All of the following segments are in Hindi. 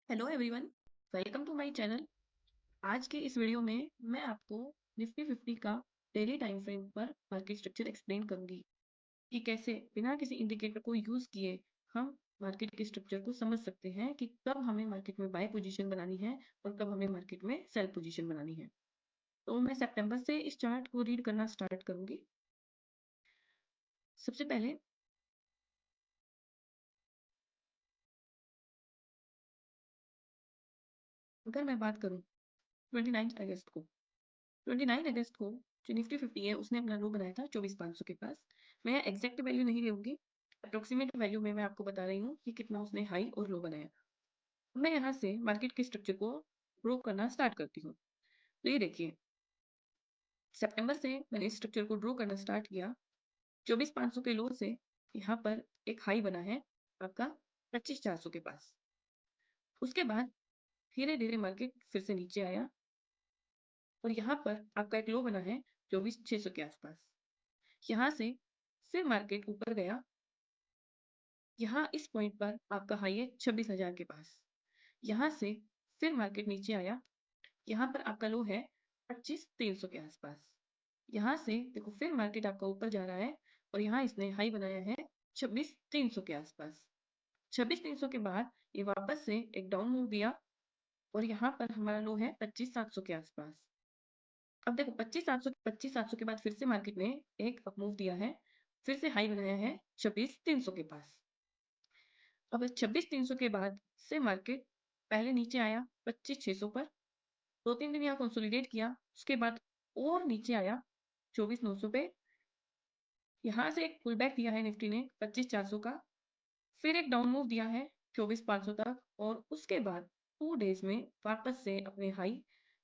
Hello everyone, welcome to my channel. आज के इस वीडियो में मैं आपको निफ्टी 50 का डेली टाइम फ्रेम पर मार्केट स्ट्रक्चर एक्सप्लेन करूंगी कि कैसे बिना किसी इंडिकेटर को यूज किए हम मार्केट के स्ट्रक्चर को समझ सकते हैं कि कब हमें मार्केट में बाय पोजीशन बनानी है और कब हमें मार्केट में सेल पोजीशन बनानी है। तो मैं सितंबर से इस चार्ट को रीड करना स्टार्ट करूंगी। सबसे पहले अगर मैं बात करूं 29 अगस्त को, 29 अगस्त को जो निफ्टी 50 है उसने अपना लो बनाया था 24,500 के पास। मैं एग्जैक्ट वैल्यू नहीं लूंगी, अप्रोक्सीमेट वैल्यू में मैं आपको बता रही हूँ कि कितना उसने हाई और लो बनाया। मैं यहाँ से मार्केट के स्ट्रक्चर को ड्रॉ करना स्टार्ट करती हूँ। तो ये देखिए, सितंबर से मैंने इस स्ट्रक्चर को ड्रॉ करना स्टार्ट किया। 24,500 के लो से यहाँ पर एक हाई बना है आपका 25,400 के पास। उसके बाद धीरे धीरे मार्केट फिर से नीचे आया और यहाँ पर आपका एक लो बना है 24,600 के आसपास। यहाँ से फिर मार्केट ऊपर गया। यहाँ इस पॉइंट पर आपका हाई है 26,000 के पास। यहाँ से फिर मार्केट नीचे आया। यहाँ पर आपका लो है 25,300 के आसपास। यहाँ से देखो फिर मार्केट आपका ऊपर जा रहा है और यहाँ इसने हाई बनाया है 26,300 के आसपास। 26,300 के बाद ये वापस से एक डाउन मूव दिया और यहाँ पर हमारा लो है 25,700 के आसपास। अब देखो 25,700 के बाद फिर से मार्केट ने एक अप मूव दिया है, फिर से हाई बनाया है 26,300 के पास। अब 26,300 के बाद से मार्केट पहले नीचे आया 25,600 पर, 2-3 दिन यहाँ कंसोलिडेट किया। उसके बाद और नीचे आया 24,900 पे। यहाँ से एक पुल बैक दिया है निफ्टी ने 25,400 का, फिर एक डाउन मूव दिया है 24,500 तक और उसके बाद 2 डेज में वापस से अपने हाई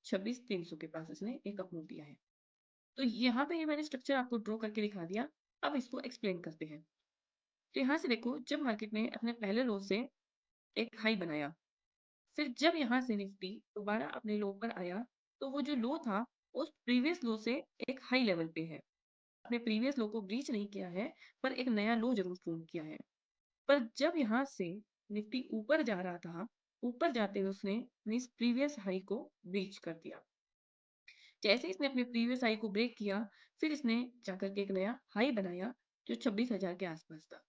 26,300 के पास इसने एक अप मूव दिया है। तो यहाँ पे ये मैंने स्ट्रक्चर आपको ड्रॉ करके दिखा दिया। अब इसको एक्सप्लेन करते हैं। तो यहाँ से देखो, जब मार्केट ने अपने पहले लो से एक हाई बनाया, फिर जब यहाँ से निफ्टी दोबारा अपने लो पर आया, तो वो जो लो था उस प्रीवियस लो से एक हाई लेवल पे है। अपने प्रीवियस लो को ब्रीच नहीं किया है, पर एक नया लो जरूर फॉर्म किया है। पर जब यहाँ से निफ्टी ऊपर जा रहा था, ऊपर जाते हुए उसने अपनी इस प्रीवियस हाई को ब्रीच कर दिया। जैसे इसने अपने प्रीवियस हाई को ब्रेक किया, फिर इसने जाकर के एक नया हाई बनाया जो 26,000 के आसपास था।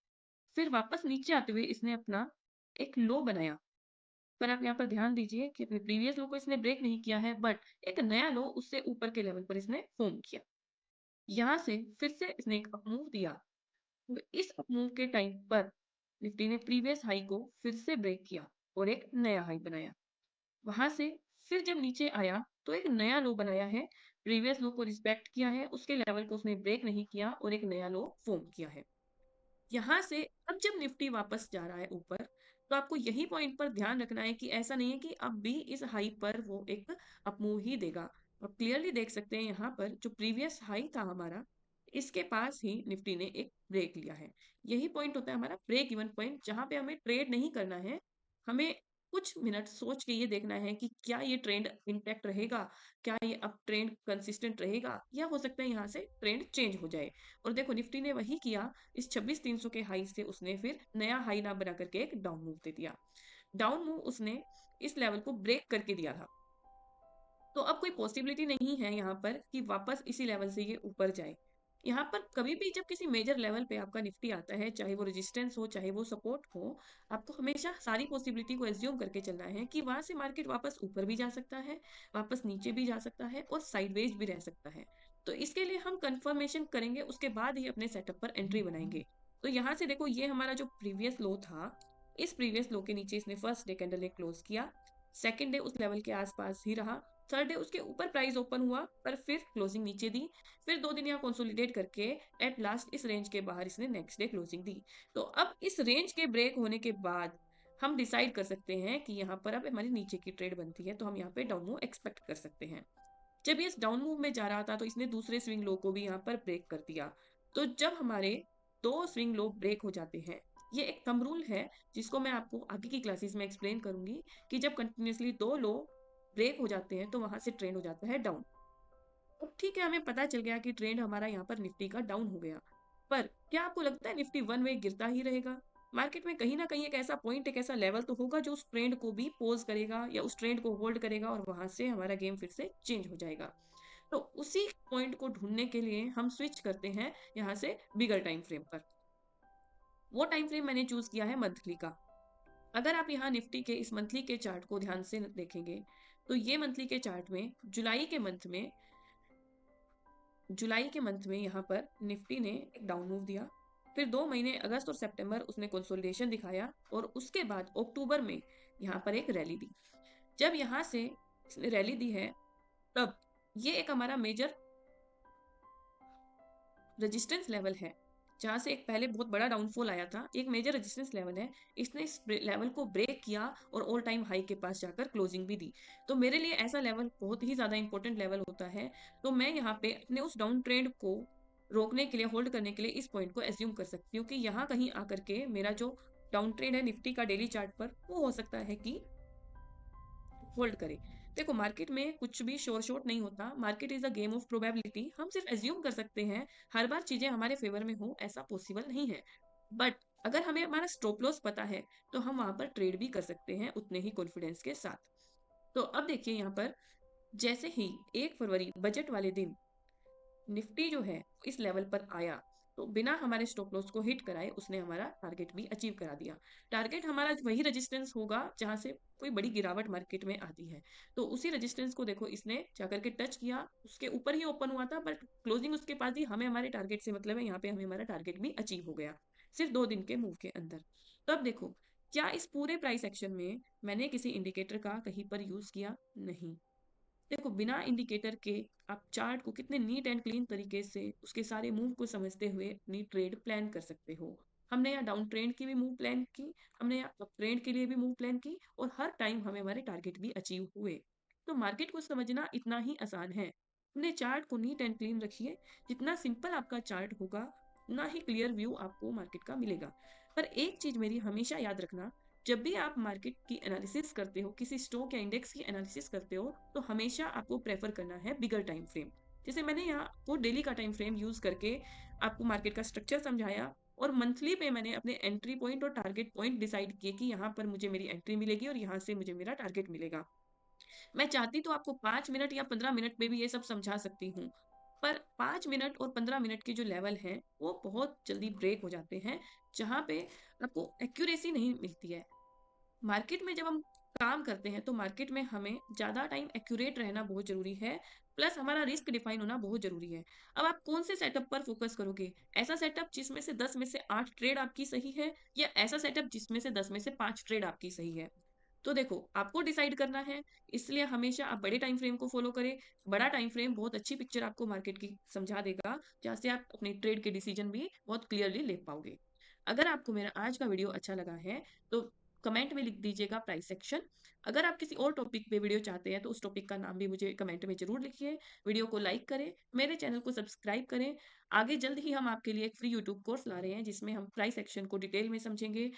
फिर वापस नीचे आते हुए इसने अपना एक लो बनाया। पर आप यहाँ पर ध्यान दीजिए कि अपने प्रीवियस लो को इसने ब्रेक नहीं किया है, बट एक नया लो उससे ऊपर के लेवल पर इसने फॉर्म किया। यहाँ से फिर से इसने एक अप मूव दिया। तो इस अप मूव के टाइम पर निफ्टी ने प्रीवियस हाई को फिर से ब्रेक किया और एक नया हाई बनाया। वहां से फिर जब नीचे आया तो एक नया लो बनाया है, प्रीवियस लो को रिस्पेक्ट किया है, उसके लेवल को उसने ब्रेक नहीं किया और एक नया लो फॉर्म किया है। यहाँ से अब जब निफ्टी वापस जा रहा है ऊपर, तो आपको यही पॉइंट पर ध्यान रखना है कि ऐसा नहीं है कि अब भी इस हाई पर वो एक अपमूव ही देगा। आप क्लियरली देख सकते हैं यहाँ पर जो प्रीवियस हाई था हमारा, इसके पास ही निफ्टी ने एक ब्रेक लिया है। यही पॉइंट होता है हमारा ब्रेक इवन पॉइंट, जहां पे हमें ट्रेड नहीं करना है। हमें कुछ मिनट सोच के ये देखना है कि क्या ये ट्रेंड इंटैक्ट रहेगा, क्या ये अब ट्रेंड कंसिस्टेंट रहेगा, या हो सकता है यहाँ से ट्रेंड चेंज हो जाए। और देखो निफ्टी ने वही किया। इस 26,300 के हाई से उसने फिर नया हाई ना बना करके एक डाउन मूव दे दिया। डाउन मूव उसने इस लेवल को ब्रेक करके दिया था। तो अब कोई पॉसिबिलिटी नहीं है यहाँ पर कि वापस इसी लेवल से ये ऊपर जाए। यहाँ पर कभी भी जब किसी मेजर लेवल पे आपका निफ्टी आता है, चाहे वो रेजिस्टेंस हो चाहे वो सपोर्ट हो, आपको हमेशा सारी पॉसिबिलिटी को एज्यूम करके चलना है कि वहां से मार्केट वापस ऊपर भी जा सकता है, वापस नीचे भी जा सकता है और साइडवेज भी रह सकता है। तो इसके लिए हम कंफर्मेशन करेंगे, उसके बाद ही अपने सेटअप पर एंट्री बनाएंगे। तो यहाँ से देखो, ये हमारा जो प्रीवियस लो था, इस प्रीवियस लो के नीचे इसने फर्स्ट डे कैंडल ने क्लोज किया। सेकेंड डे उस लेवल के आसपास ही रहा। थर्ड डे उसके ऊपर प्राइस ओपन हुआ पर फिर क्लोजिंग नीचे दी। फिर 2 दिन यहाँ कंसोलिडेट करके एट लास्ट इस रेंज के बाहर इसने नेक्स्ट डे क्लोजिंग दी। तो अब इस रेंज के ब्रेक होने के बाद हम डिसाइड कर सकते हैं कि यहाँ पर अब हमारी नीचे की ट्रेड बनती है, तो हम यहाँ पे डाउन मूव एक्सपेक्ट कर सकते हैं। जब ये इस डाउन मूव में जा रहा था तो इसने दूसरे स्विंग लो को भी यहाँ पर ब्रेक कर दिया। तो जब हमारे 2 स्विंग लो ब्रेक हो जाते हैं, ये एक थंब रूल है जिसको मैं आपको आगे की क्लासेस में एक्सप्लेन करूंगी कि जब कंटिन्यूसली 2 लो ब्रेक हो जाते हैं तो वहां से ट्रेंड हो जाता है डाउन। अब ठीक है, हमें पता चल गया कि ट्रेंड हमारा यहाँ पर निफ्टी का डाउन हो गया। पर क्या आपको लगता है निफ्टी वन वे गिरता ही रहेगा? मार्केट में कहीं न कहीं एक ऐसा पॉइंट, एक ऐसा लेवल तो होगा जो उस ट्रेंड को भी पोज़ करेगा या उस ट्रेंड को होल्ड करेगा और वहाँ से हमारा गेम फिर से चेंज हो जाएगा। तो उसी पॉइंट को ढूँढने के लिए हम स्विच करते हैं यहाँ से बिगर टाइम फ्रेम पर। वो टाइम फ्रेम मैंने चूज़ किया है मंथली का। अगर आप यहाँ निफ्टी के इस मंथली के चार्ट को ध्यान से देखेंगे, तो ये मंथली के चार्ट में जुलाई के मंथ में यहाँ पर निफ्टी ने एक डाउन मूव दिया। फिर 2 महीने अगस्त और सितंबर उसने कंसोलिडेशन दिखाया और उसके बाद अक्टूबर में यहाँ पर एक रैली दी। जब यहाँ से इसने रैली दी है, तब ये एक हमारा मेजर रेजिस्टेंस लेवल है, जहाँ से एक पहले बहुत बड़ा डाउनफॉल आया था, एक मेजर रेजिस्टेंस लेवल है। इसने इस लेवल को ब्रेक किया और ऑल टाइम हाई के पास जाकर क्लोजिंग भी दी। तो मेरे लिए ऐसा लेवल बहुत ही ज़्यादा इंपॉर्टेंट लेवल होता है। तो मैं यहाँ पे अपने उस डाउन ट्रेंड को रोकने के लिए, होल्ड करने के लिए इस पॉइंट को एज्यूम कर सकती हूँ कि यहाँ कहीं आकर के मेरा जो डाउन ट्रेंड है निफ्टी का डेली चार्ट पर, वो हो सकता है कि होल्ड करे। देखो, मार्केट में कुछ भी श्योर शॉट नहीं होता। Market is a game of probability. हम सिर्फ एज्यूम कर सकते हैं, हर बार चीजें हमारे फेवर में हो ऐसा पॉसिबल नहीं है। बट अगर हमें हमारा स्टॉप लॉस पता है, तो हम वहां पर ट्रेड भी कर सकते हैं उतने ही कॉन्फिडेंस के साथ। तो अब देखिए यहाँ पर, जैसे ही 1 फरवरी बजट वाले दिन निफ्टी जो है इस लेवल पर आया, तो बिना हमारे स्टॉप लॉस को हिट कराए उसने हमारा टारगेट भी अचीव करा दिया। टारगेट हमारा वही रेजिस्टेंस होगा जहां से कोई बड़ी गिरावट मार्केट में आती है। तो उसी रेजिस्टेंस को देखो, इसने जाकर के टच किया, उसके ऊपर ही ओपन हुआ था, बट क्लोजिंग उसके पास ही। हमें हमारे टारगेट से मतलब है, यहाँ पे हमें हमारा टारगेट भी अचीव हो गया सिर्फ 2 दिन के मूव के अंदर। तो अब देखो, क्या इस पूरे प्राइस एक्शन में मैंने किसी इंडिकेटर का कहीं पर यूज किया? नहीं। देखो, बिना इंडिकेटर के आप चार्ट को कितने नीट एंड क्लीन तरीके से उसके सारे मूव को समझते हुए अपनी ट्रेड प्लान कर सकते हो। हमने यहाँ डाउन ट्रेंड की भी मूव प्लान की, हमने यहाँ अप ट्रेंड के लिए भी मूव प्लान की, और हर टाइम हमें हमारे टारगेट भी अचीव हुए। तो मार्केट को समझना इतना ही आसान है। अपने चार्ट को नीट एंड क्लीन रखिए। जितना सिंपल आपका चार्ट होगा, उतना ही क्लियर व्यू आपको मार्केट का मिलेगा। पर एक चीज मेरी हमेशा याद रखना, जब भी आप मार्केट की एनालिसिस करते हो, किसी स्टॉक या इंडेक्स की एनालिसिस करते हो, तो हमेशा आपको प्रेफर करना है बिगर टाइम फ्रेम। जैसे मैंने यहाँ आपको डेली का टाइम फ्रेम यूज करके आपको मार्केट का स्ट्रक्चर समझाया, और मंथली पे मैंने अपने एंट्री पॉइंट और टारगेट पॉइंट डिसाइड किए कि यहाँ पर मुझे मेरी एंट्री मिलेगी और यहाँ से मुझे मेरा टारगेट मिलेगा। मैं चाहती तो आपको 5 मिनट या 15 मिनट में भी ये सब समझा सकती हूँ, पर 5 मिनट और 15 मिनट के जो लेवल हैं वो बहुत जल्दी ब्रेक हो जाते हैं, जहाँ पे आपको एक्यूरेसी नहीं मिलती है। मार्केट में जब हम काम करते हैं, तो मार्केट में हमें ज़्यादा टाइम एक्यूरेट रहना बहुत ज़रूरी है, प्लस हमारा रिस्क डिफाइन होना बहुत ज़रूरी है। अब आप कौन से सेटअप पर फोकस करोगे? ऐसा सेटअप जिसमें से 10 में से 8 ट्रेड आपकी सही है, या ऐसा सेटअप जिसमें से 10 में से 5 ट्रेड आपकी सही है? तो देखो, आपको डिसाइड करना है। इसलिए हमेशा आप बड़े टाइम फ्रेम को फॉलो करें। बड़ा टाइम फ्रेम बहुत अच्छी पिक्चर आपको मार्केट की समझा देगा, जहाँ से आप अपने ट्रेड के डिसीजन भी बहुत क्लियरली ले पाओगे। अगर आपको मेरा आज का वीडियो अच्छा लगा है, तो कमेंट में लिख दीजिएगा प्राइस सेक्शन। अगर आप किसी और टॉपिक पे वीडियो चाहते हैं, तो उस टॉपिक का नाम भी मुझे कमेंट में जरूर लिखिए। वीडियो को लाइक करें, मेरे चैनल को सब्सक्राइब करें। आगे जल्द ही हम आपके लिए एक फ्री यूट्यूब कोर्स ला रहे हैं, जिसमें हम प्राइस सेक्शन को डिटेल में समझेंगे।